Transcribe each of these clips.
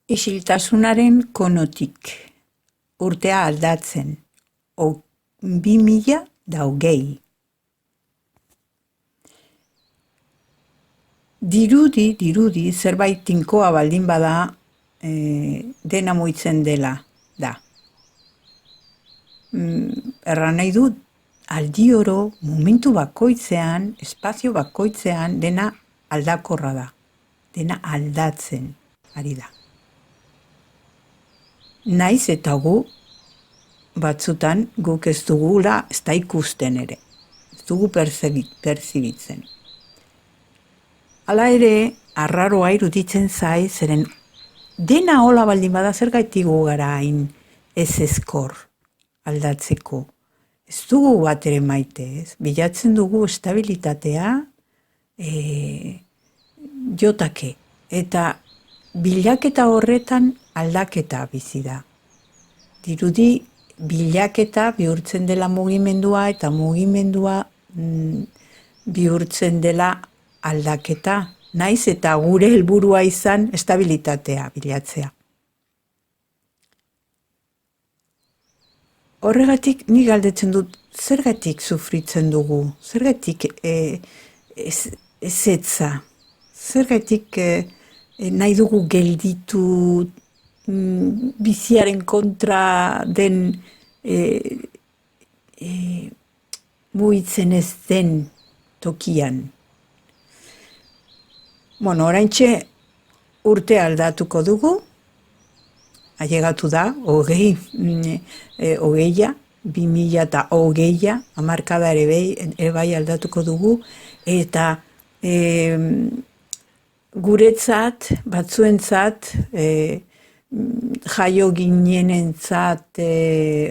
Isiltasunaren konotik, urtea aldatzen, 2020. Dirudi, zerbait tinkoa baldin bada, dena muitzen dela, da. Erran nahi dut, aldi oro, momentu bakoitzean, espazio bakoitzean, dena aldakorra da. Dena aldatzen ari da. Naiz eta gu, batzutan, guk ez dugula, ez da ikusten ere. Ez dugu perzibitzen. Hala ere, arraroa iruditzen zai, zeren dena hola baldin bada zergatik gu gara hain ez ezkor aldatzeko. Ez dugu bat ere maite, ez? Bilatzen dugu estabilitatea jotake. Eta bilaketa horretan aldaketa bizi da. Dirudi bilaketa bihurtzen dela mugimendua eta mugimendua bihurtzen dela aldaketa. Naiz eta gure helburua izan estabilitatea bilatzea. Horregatik nik galdetzen dut, zergatik sufritzen dugu, zergatik ezetza, zergatik nahi dugu gelditu biziaren kontra den mugitzen ez den tokian. Bueno, oraintxe urte aldatuko dugu, ailegatu da, 2020, 2020, hamarkada ere bai aldatuko dugu, eta guretzat, batzuentzat, jaio ginenentzat,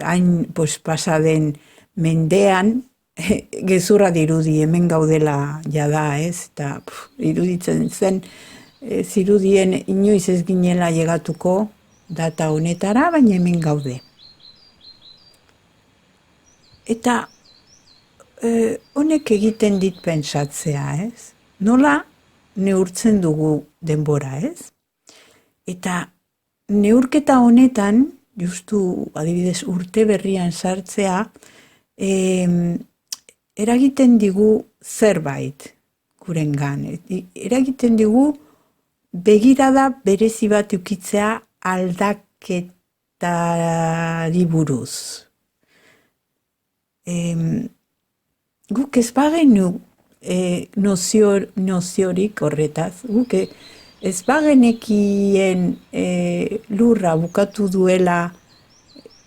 hain pasaden mendean, gezurra dirudi, hemen gaudela jada, ez? Eta iruditzen zen, zirudien inoiz ez ginela llegatuko data honetara, baina hemen gaude. Eta honek egiten dit pentsatzea, ez? Nola neurtzen dugu denbora, ez? Eta neurketa honetan, justu adibidez urte berrian sartzea, eragiten digu zerbait gurengan. Eragiten digu begirada berezi bat ukitzea aldaketari buruz. Guk ez bagenu noziorik horretaz, guk ez bagenekien lurra bukatu duela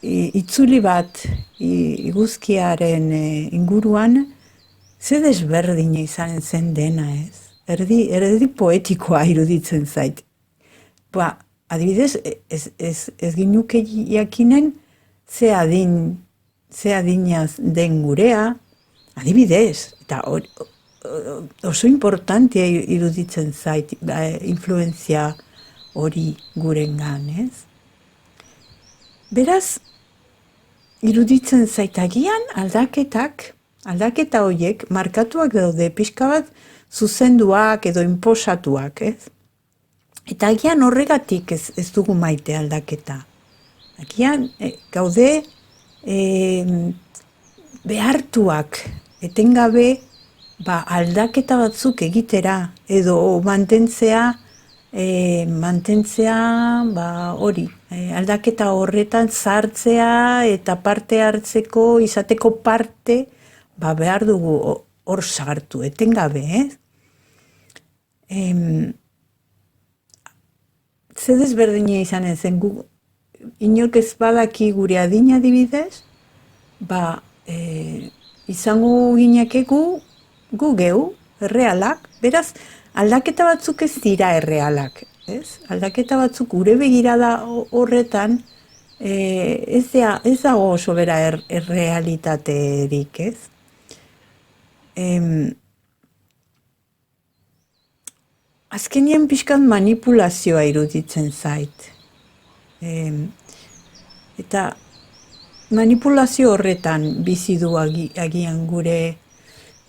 itzuli bat iguzkiaren inguruan, ze desberdina izan zen dena, ez? Erdi poetikoa iruditzen zait. Adibidez, ez ginuke jakinen ze adinaz den gurea, adibidez, eta oso importantea iruditzen zait influenzia hori gurengan, ez? Beraz, iruditzen zaitagian aldaketa horiek markatuak daude pixka bat zuzenduak edo inposatuak, ez? Eta agian horregatik ez dugu maite aldaketa. Agian gaude behartuak, etengabe aldaketa batzuk egitera edo mantentzea hori, aldaketa horretan sartzea eta parte hartzeko, izateko parte, behar dugu hor sartu, etengabe, ez? Ze desberdina izan zen, inork ez badaki gure adina adibidez, izango gineke gu geu, errealak, beraz, aldaketa batzuk ez dira errealak, ez? Aldaketa batzuk gure begirada horretan ez dago oso bera errealitaterik, ez? Azkenean pixkat manipulazioa iruditzen zait. Eta manipulazio horretan bizi du agian gure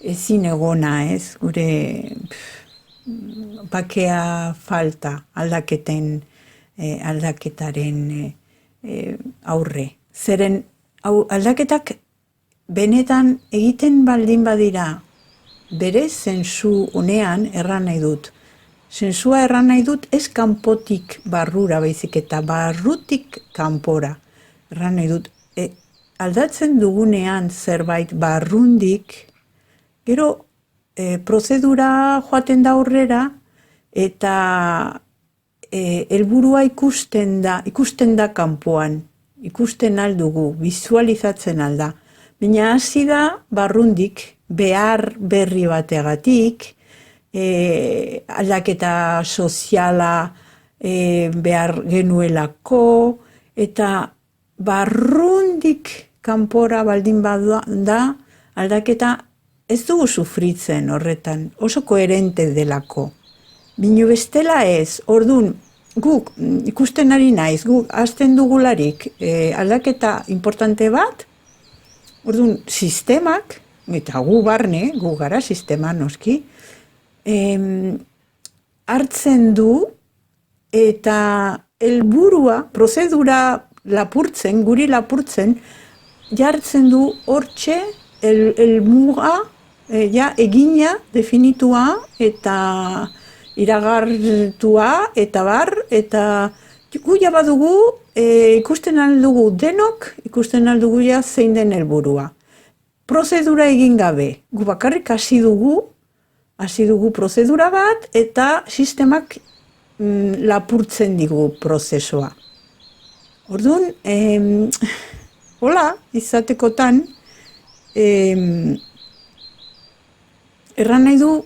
ezin egona, ez? Gure bakea falta aldaketen aldaketaren aurre. Zeren aldaketak benetan egiten baldin badira, bere zentzu honean erran nahi dut. Zentzua erran nahi dut ez kanpotik barrura baizik eta barrutik kanpora. Erran nahi dut, aldatzen dugunean zerbait barrundik, gero prozedura joaten da aurrera eta helburua ikusten da kanpoan, ikusten aldugu, visualizatzen alda. Baina hasi da barrundik, behar berri bategatik, aldaketa soziala behar genuelako, eta barrundik kanpora baldin da aldaketa ez dugu sufritzen horretan, oso koherente delako. Bino bestela ez, orduan, guk ikusten ari naiz, guk hasten dugularik aldaketa importante bat, orduan, sistemak, eta gu barne, gu gara sistema noski, hartzen du eta helburua, prozedura lapurtzen, guri lapurtzen, jartzen du hortxe helmuga, egina, definitua eta iragartua eta bar, eta gu ja badugu ikusten aldugu denok, ikusten aldugu ja zein den helburua. Prozedura egin gabe, gu bakarrik hasi dugu prozedura bat eta sistemak lapurtzen digu prozesua. Orduan, hola, izatekotan, erran nahi du,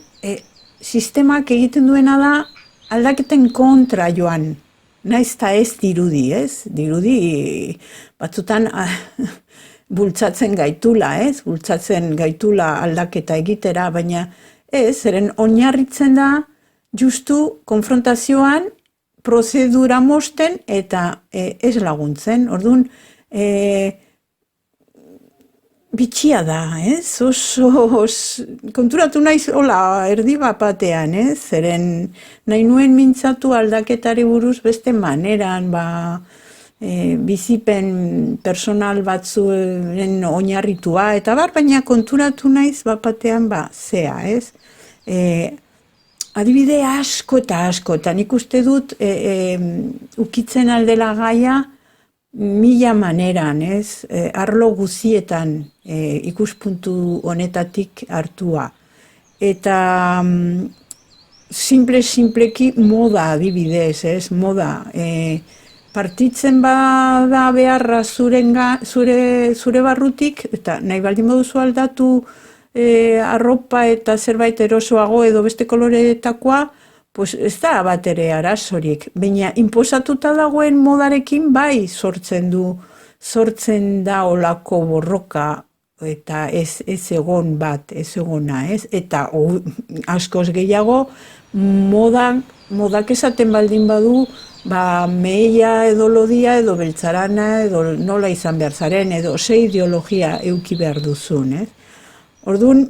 sistemak egiten duena da aldaketen kontra joan. Naiz eta ez dirudi, ez? Dirudi batzutan bultzatzen gaitula, ez? Bultzatzen gaitula aldaketa egitera, baina ez, zeren oinarritzen da justu konfrontazioan prozedura mosten eta ez laguntzen. Orduan, bitxia da, ez? Oso konturatu naiz hola erdi batean, ez? Zeren nahi nuen mintzatu aldaketari buruz beste maneran, bizipen personal batzuen oinarritua, eta baina konturatu naiz batean zea, ez? Adibide asko eta asko, eta nik uste dut ukitzen aldela gaia 1000 maneran, ez? Arlo guzietan ikuspuntu honetatik hartua. Eta simpleki moda adibidez, ez? Moda. Partitzen bada beharra zure barrutik, eta nahi baldin moduzu aldatu arropa eta zerbait erosoago edo beste koloretakoa, pues ez da bat ere arazorik. Baina inposatuta dagoen modarekin bai sortzen da olako borroka eta ez egon bat, ez egona, ez? Eta askoz gehiago modak esaten baldin badu, meia edo lodia edo beltzarana edo nola izan behar zaren edo ze ideologia euki behar duzun, ez? Orduan,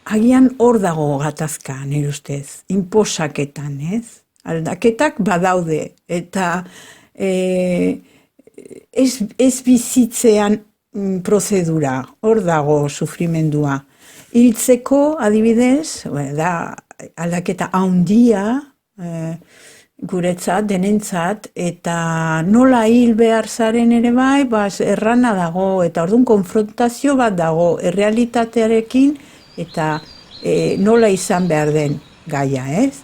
agian hor dago gatazka, nire ustez, inposaketan, ez? Aldaketak badaude, eta ez bizitzean prozedura, hor dago sufrimendua. Hiltzeko, adibidez, da aldaketa handia, guretzat, denentzat, eta nola hil behar zaren ere bai, errana dago, eta orduan konfrontazio bat dago, errealitatearekin, eta nola izan behar den gaia, ez?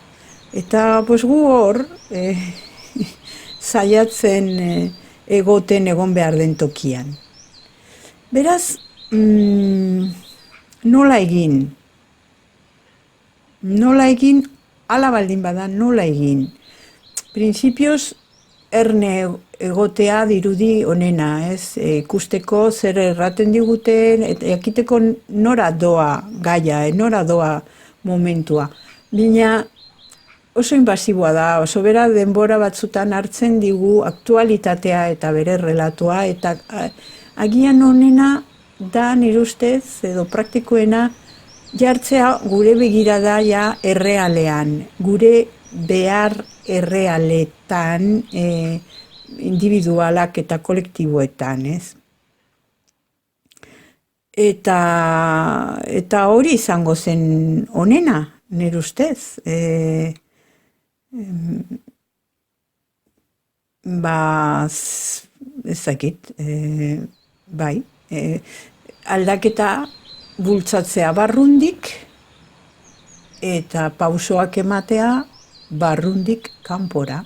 Eta gu hor, saiatzen egoten egon behar den tokian. Beraz, nola egin? Nola egin, ala baldin bada, nola egin? Printzipioz, erne egotea dirudi onena, ez? Ikusteko zer erraten diguten, eta jakiteko nora doa gaia, nora doa momentua. Baina oso inbasiboa da, oso bera denbora batzutan hartzen digu aktualitatea eta bere relatoa, eta agian onena da nire ustez, edo praktikoena, jartzea gure begirada ja errealean, gure behar errealetan, individualak eta kolektiboetan, ez? Eta hori izango zen onena, nire ustez. Ezakit, bai, aldaketa bultzatzea barrundik eta pausoak ematea barrundik kanpora,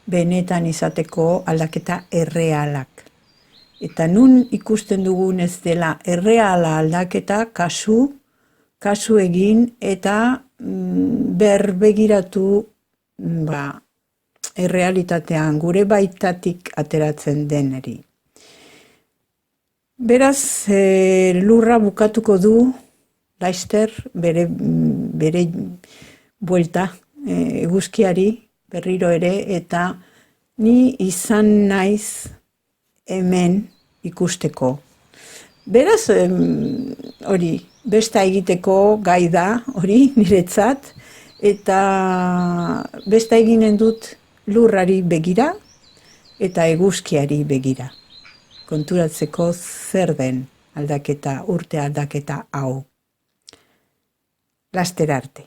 benetan izateko aldaketa errealak. Eta nun ikusten dugun ez dela erreala aldaketa kasu egin eta berbegiratu errealitatean gure baitatik ateratzen deneri. Beraz, lurra bukatuko du laster bere buelta eguzkiari berriro ere, eta ni izan naiz hemen ikusteko. Beraz, hori, besta egiteko gai da, hori, niretzat, eta besta eginen dut lurrari begira eta eguzkiari begira. Konturatzeko zer den aldaketa, urte aldaketa hau. Laster arte.